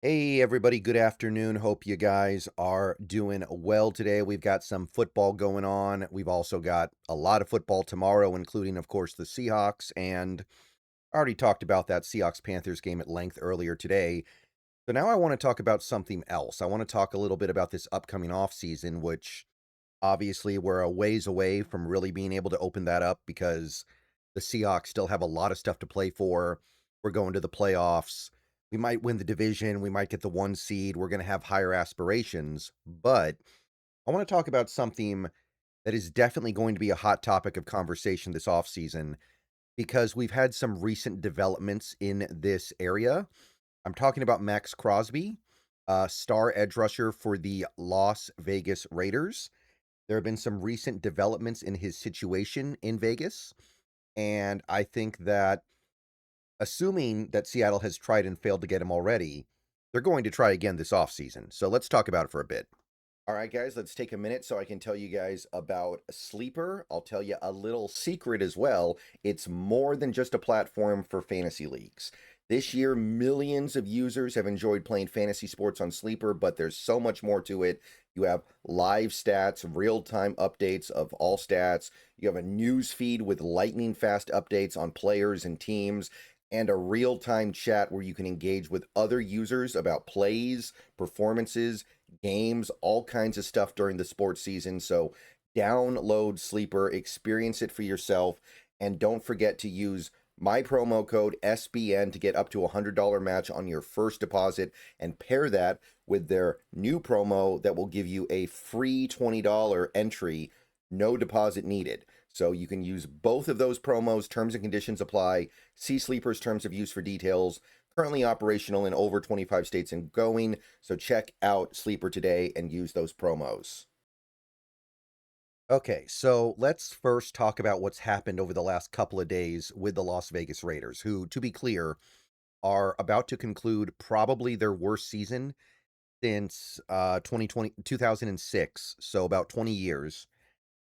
Hey, everybody, good afternoon. Hope you guys are doing well today. We've got some football going on. We've also got a lot of football tomorrow, including, of course, the Seahawks. And I already talked about that Seahawks Panthers game at length earlier today. So now I want to talk about something else. I want to talk a little bit about this upcoming offseason, which obviously we're a ways away from really being able to open that up because the Seahawks still have a lot of stuff to play for. We're going to the playoffs. We might win the division. We might get the 1 seed. We're going to have higher aspirations. But I want to talk about something that is definitely going to be a hot topic of conversation this offseason because we've had some recent developments in this area. I'm talking about Maxx Crosby, star edge rusher for the Las Vegas Raiders. There have been some recent developments in his situation in Vegas, and I think that assuming that Seattle has tried and failed to get him already, they're going to try again this offseason. So let's talk about it for a bit. All right, guys, let's take a minute so I can tell you guys about Sleeper. I'll tell you a little secret as well. It's more than just a platform for fantasy leagues. This year, millions of users have enjoyed playing fantasy sports on Sleeper, but there's so much more to it. You have live stats, real-time updates of all stats. You have a news feed with lightning-fast updates on players and teams, and a real-time chat where you can engage with other users about plays, performances, games, all kinds of stuff during the sports season. So download Sleeper, experience it for yourself, and don't forget to use my promo code SBN to get up to a $100 match on your first deposit, and pair that with their new promo that will give you a free $20 entry, no deposit needed. So you can use both of those promos. Terms and conditions apply. See Sleeper's terms of use for details. Currently operational in over 25 states and going. So check out Sleeper today and use those promos. Okay, so let's first talk about what's happened over the last couple of days with the Las Vegas Raiders, who, to be clear, are about to conclude probably their worst season since 2006, so about 20 years.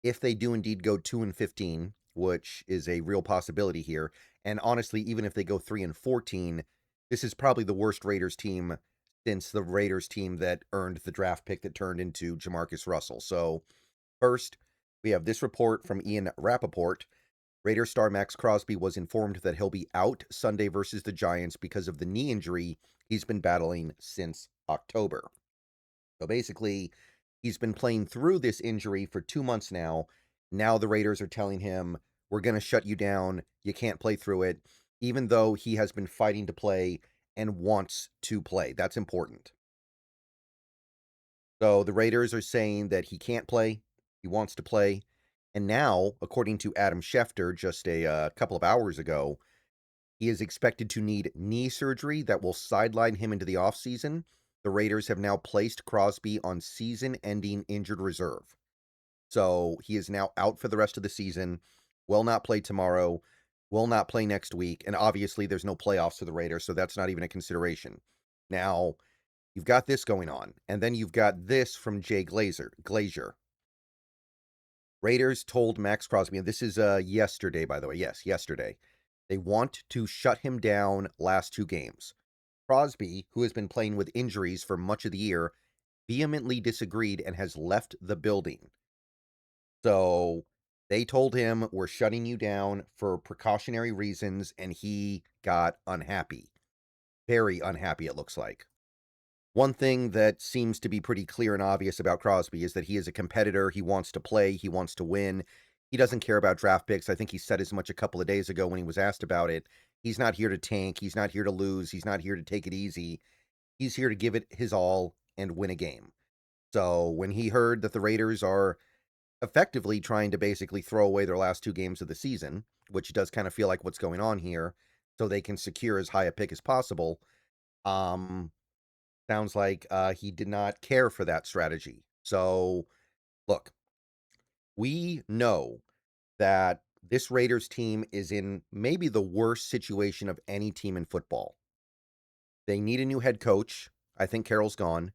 If they do indeed go 2-15, which is a real possibility here, and honestly, even if they go 3-14, this is probably the worst Raiders team since the Raiders team that earned the draft pick that turned into Jamarcus Russell. So, first, we have this report from Ian Rappaport. Raiders star Maxx Crosby was informed that he'll be out Sunday versus the Giants because of the knee injury he's been battling since October. So basically, he's been playing through this injury for 2 months now. Now the Raiders are telling him, we're going to shut you down. You can't play through it, even though he has been fighting to play and wants to play. That's important. So the Raiders are saying that he can't play. He wants to play. And now, according to Adam Schefter just a couple of hours ago, he is expected to need knee surgery that will sideline him into the offseason. The Raiders have now placed Crosby on season-ending injured reserve. So he is now out for the rest of the season, will not play tomorrow, will not play next week, and obviously there's no playoffs for the Raiders, so that's not even a consideration. Now, you've got this going on, and then you've got this from Jay Glazier. Raiders told Maxx Crosby, and this is yesterday, by the way. Yes, yesterday. They want to shut him down last 2 games. Crosby, who has been playing with injuries for much of the year, vehemently disagreed and has left the building. So they told him, we're shutting you down for precautionary reasons, and he got unhappy. Very unhappy, it looks like. One thing that seems to be pretty clear and obvious about Crosby is that he is a competitor. He wants to play. He wants to win. He doesn't care about draft picks. I think he said as much a couple of days ago when he was asked about it. He's not here to tank. He's not here to lose. He's not here to take it easy. He's here to give it his all and win a game. So when he heard that the Raiders are effectively trying to basically throw away their last 2 games of the season, which does kind of feel like what's going on here, so they can secure as high a pick as possible, sounds like he did not care for that strategy. So, look, we know that this Raiders team is in maybe the worst situation of any team in football. They need a new head coach. I think Carroll's gone.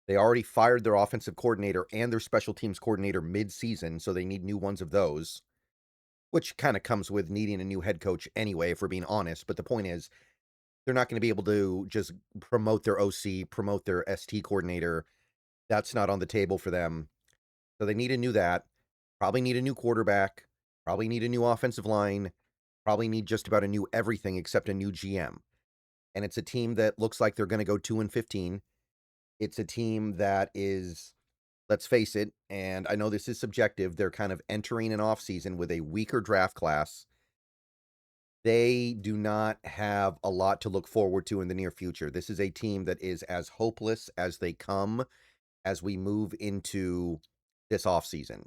They already fired their offensive coordinator and their special teams coordinator mid-season, so they need new ones of those, which kind of comes with needing a new head coach anyway, if we're being honest. But the point is, they're not going to be able to just promote their OC, promote their ST coordinator. That's not on the table for them. So they need a new that. Probably need a new quarterback. Probably need a new offensive line. Probably need just about a new everything except a new GM. And it's a team that looks like they're going to go 2-15. It's a team that is, let's face it, and I know this is subjective, they're kind of entering an offseason with a weaker draft class. They do not have a lot to look forward to in the near future. This is a team that is as hopeless as they come as we move into this offseason.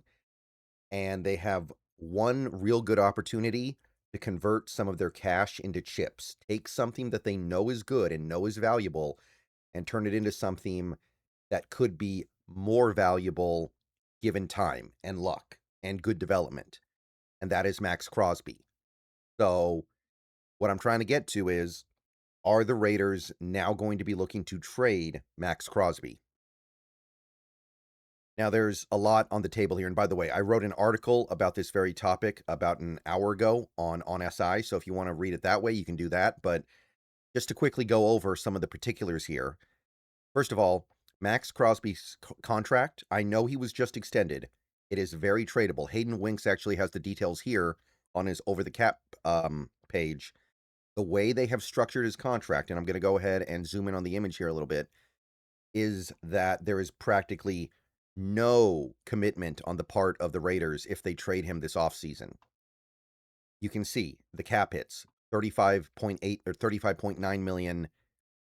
And they have one real good opportunity to convert some of their cash into chips. Take something that they know is good and know is valuable and turn it into something that could be more valuable given time and luck and good development. And that is Maxx Crosby. So what I'm trying to get to is, are the Raiders now going to be looking to trade Maxx Crosby? Now, there's a lot on the table here. And by the way, I wrote an article about this very topic about an hour ago on SI. So if you want to read it that way, you can do that. But just to quickly go over some of the particulars here. First of all, Maxx Crosby's contract, I know he was just extended. It is very tradable. Hayden Winks actually has the details here on his Over the Cap page. The way they have structured his contract, and I'm going to go ahead and zoom in on the image here a little bit, is that there is practically no commitment on the part of the Raiders if they trade him this offseason. You can see the cap hits 35.8 or 35.9 million,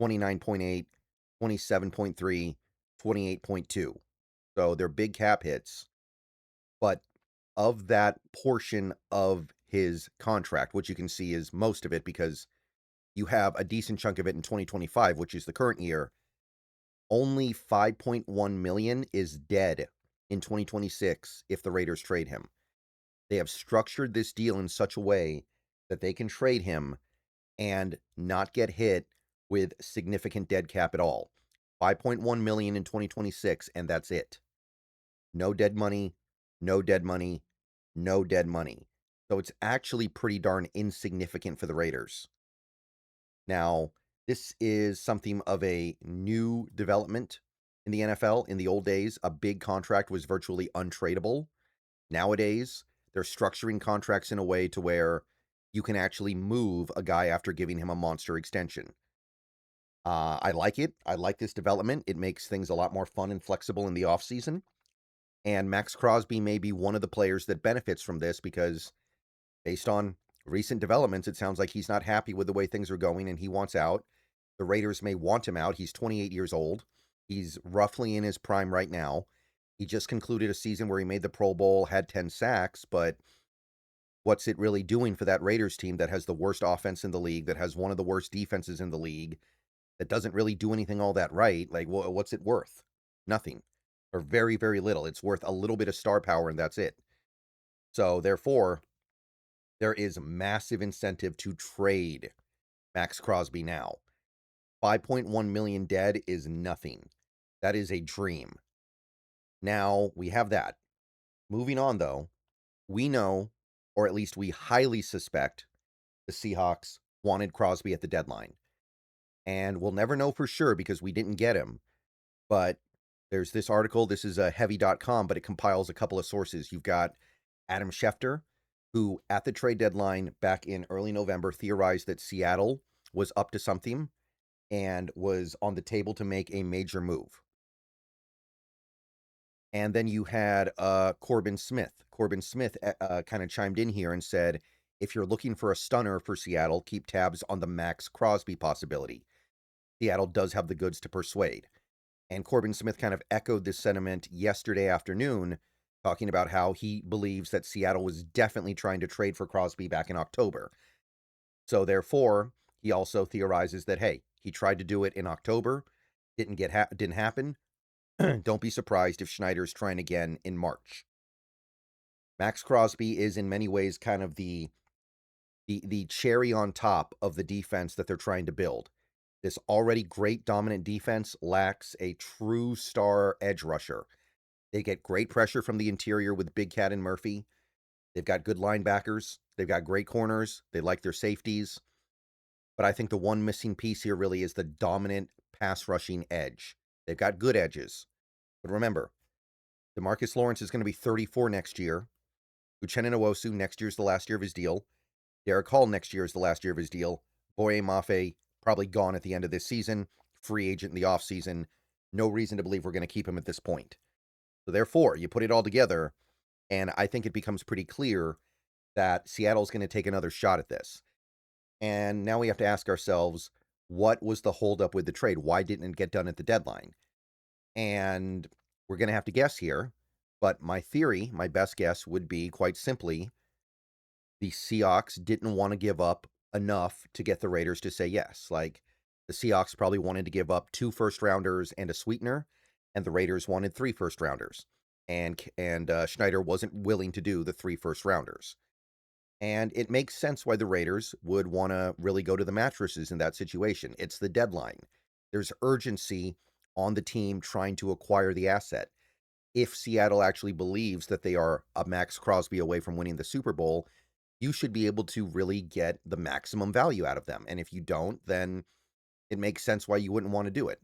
29.8, 27.3, 28.2. So they're big cap hits. But of that portion of his contract, which you can see is most of it because you have a decent chunk of it in 2025, which is the current year, only 5.1 million is dead in 2026 if the Raiders trade him. They have structured this deal in such a way that they can trade him and not get hit with significant dead cap at all. 5.1 million in 2026, and that's it. No dead money, no dead money, no dead money. So it's actually pretty darn insignificant for the Raiders. Now, this is something of a new development in the NFL. In the old days, a big contract was virtually untradeable. Nowadays, they're structuring contracts in a way to where you can actually move a guy after giving him a monster extension. I like it. I like this development. It makes things a lot more fun and flexible in the offseason. And Maxx Crosby may be one of the players that benefits from this because based on recent developments, it sounds like he's not happy with the way things are going and he wants out. The Raiders may want him out. He's 28 years old. He's roughly in his prime right now. He just concluded a season where he made the Pro Bowl, had 10 sacks, but what's it really doing for that Raiders team that has the worst offense in the league, that has one of the worst defenses in the league, that doesn't really do anything all that right? Like, what's it worth? Nothing. Or very, very little. It's worth a little bit of star power, and that's it. So, therefore, there is massive incentive to trade Maxx Crosby now. 5.1 million dead is nothing. That is a dream. Now, we have that. Moving on, though, we know, or at least we highly suspect, the Seahawks wanted Crosby at the deadline. And we'll never know for sure because we didn't get him. But there's this article. This is a heavy.com, but it compiles a couple of sources. You've got Adam Schefter, who at the trade deadline back in early November theorized that Seattle was up to something and was on the table to make a major move. And then you had Corbin Smith. Corbin Smith kind of chimed in here and said, if you're looking for a stunner for Seattle, keep tabs on the Maxx Crosby possibility. Seattle does have the goods to persuade. And Corbin Smith kind of echoed this sentiment yesterday afternoon, talking about how he believes that Seattle was definitely trying to trade for Crosby back in October. So therefore, he also theorizes that, hey, he tried to do it in October, didn't happen. Don't be surprised if Schneider's trying again in March. Maxx Crosby is in many ways kind of the cherry on top of the defense that they're trying to build. This already great dominant defense lacks a true star edge rusher. They get great pressure from the interior with Big Cat and Murphy. They've got good linebackers. They've got great corners. They like their safeties. But I think the one missing piece here really is the dominant pass rushing edge. They've got good edges. But remember, DeMarcus Lawrence is going to be 34 next year. Uchenna Nwosu next year's the last year of his deal. Derek Hall next year is the last year of his deal. Boye Mafe probably gone at the end of this season. Free agent in the offseason. No reason to believe we're going to keep him at this point. So therefore, you put it all together, and I think it becomes pretty clear that Seattle's going to take another shot at this. And now we have to ask ourselves, what was the holdup with the trade? Why didn't it get done at the deadline? And we're going to have to guess here. But my theory, my best guess would be quite simply, the Seahawks didn't want to give up enough to get the Raiders to say yes. Like, the Seahawks probably wanted to give up 2 first-rounders and a sweetener, and the Raiders wanted 3 first-rounders. And Schneider wasn't willing to do the 3 first-rounders. And it makes sense why the Raiders would want to really go to the mattresses in that situation. It's the deadline. There's urgency on the team trying to acquire the asset. If Seattle actually believes that they are a Maxx Crosby away from winning the Super Bowl, you should be able to really get the maximum value out of them. And if you don't, then it makes sense why you wouldn't want to do it.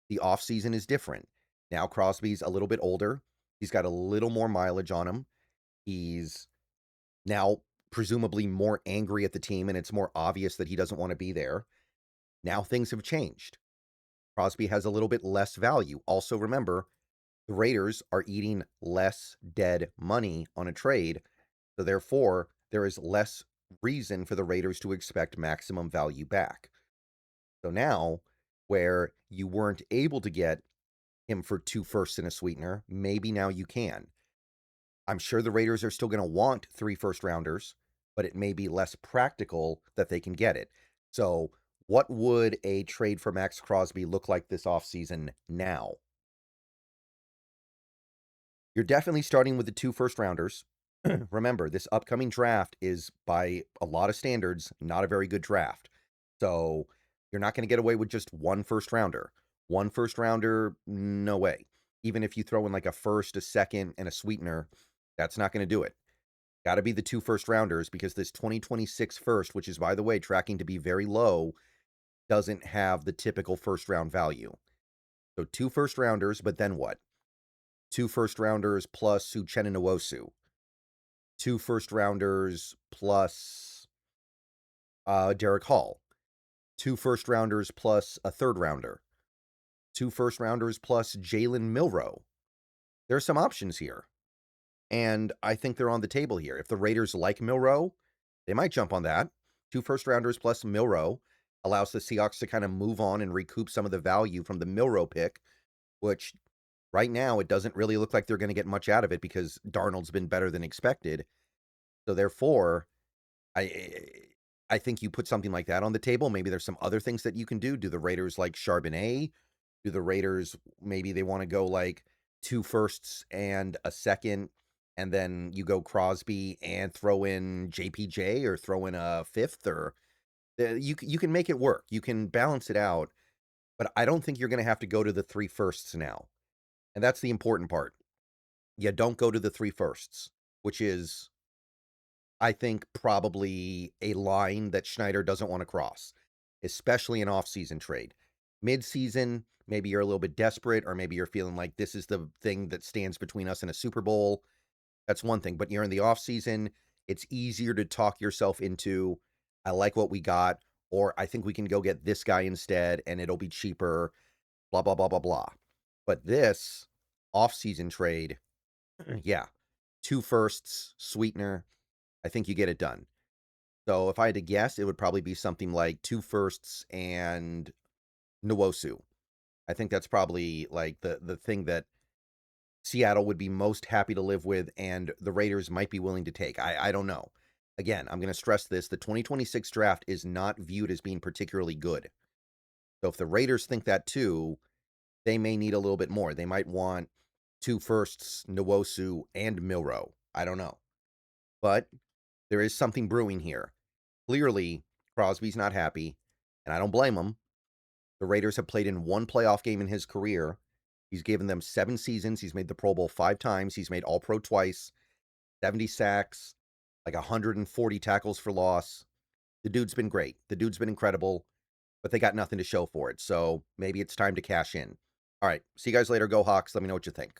The offseason is different. Now Crosby's a little bit older. He's got a little more mileage on him. He's now presumably more angry at the team, and it's more obvious that he doesn't want to be there. Now things have changed. Crosby has a little bit less value. Also, remember, the Raiders are eating less dead money on a trade, so therefore, there is less reason for the Raiders to expect maximum value back. So now, where you weren't able to get him for 2 firsts and a sweetener, maybe now you can. I'm sure the Raiders are still going to want 3 first-rounders, but it may be less practical that they can get it. So what would a trade for Maxx Crosby look like this offseason now? You're definitely starting with the 2 first-rounders. Remember, this upcoming draft is, by a lot of standards, not a very good draft. So you're not going to get away with just 1 first-rounder. 1 first-rounder, no way. Even if you throw in like a first, a second, and a sweetener, that's not going to do it. Got to be the 2 first-rounders, because this 2026 first, which is, by the way, tracking to be very low, doesn't have the typical first-round value. So 2 first-rounders, but then what? 2 first-rounders plus Uchenna Nwosu. 2 first-rounders plus Derek Hall. 2 first-rounders plus a third-rounder. 2 first-rounders plus Jalen Milroe. There are some options here. And I think they're on the table here. If the Raiders like Milroe, they might jump on that. 2 first-rounders plus Milroe allows the Seahawks to kind of move on and recoup some of the value from the Milroe pick, which right now it doesn't really look like they're going to get much out of it because Darnold's been better than expected. So therefore, I think you put something like that on the table. Maybe there's some other things that you can do. Do the Raiders like Charbonnet? Do the Raiders, maybe they want to go like 2 firsts and a second, and then you go Crosby and throw in JPJ or throw in a 5th, or you can make it work. You can balance it out, but I don't think you're going to have to go to the 3 firsts now. And that's the important part. You don't go to the 3 firsts, which is, I think, probably a line that Schneider doesn't want to cross, especially an off-season trade. Mid-season, maybe you're a little bit desperate, or maybe you're feeling like this is the thing that stands between us and a Super Bowl. That's one thing. But you're in the off-season, it's easier to talk yourself into, I like what we got, or I think we can go get this guy instead, and it'll be cheaper, blah, blah, blah, blah, blah. But this off-season trade, yeah, 2 firsts, sweetener, I think you get it done. So if I had to guess, it would probably be something like 2 firsts and Nwosu. I think that's probably like the thing that Seattle would be most happy to live with, and the Raiders might be willing to take. I don't know. Again, I'm going to stress this. The 2026 draft is not viewed as being particularly good. So if the Raiders think that too, they may need a little bit more. They might want 2 firsts, Nwosu, and Milroe. I don't know. But there is something brewing here. Clearly, Crosby's not happy, and I don't blame him. The Raiders have played in 1 playoff game in his career. He's given them 7 seasons. He's made the Pro Bowl 5 times. He's made All-Pro twice, 70 sacks, like 140 tackles for loss. The dude's been great. The dude's been incredible, but they got nothing to show for it. So maybe it's time to cash in. All right. See you guys later. Go Hawks. Let me know what you think.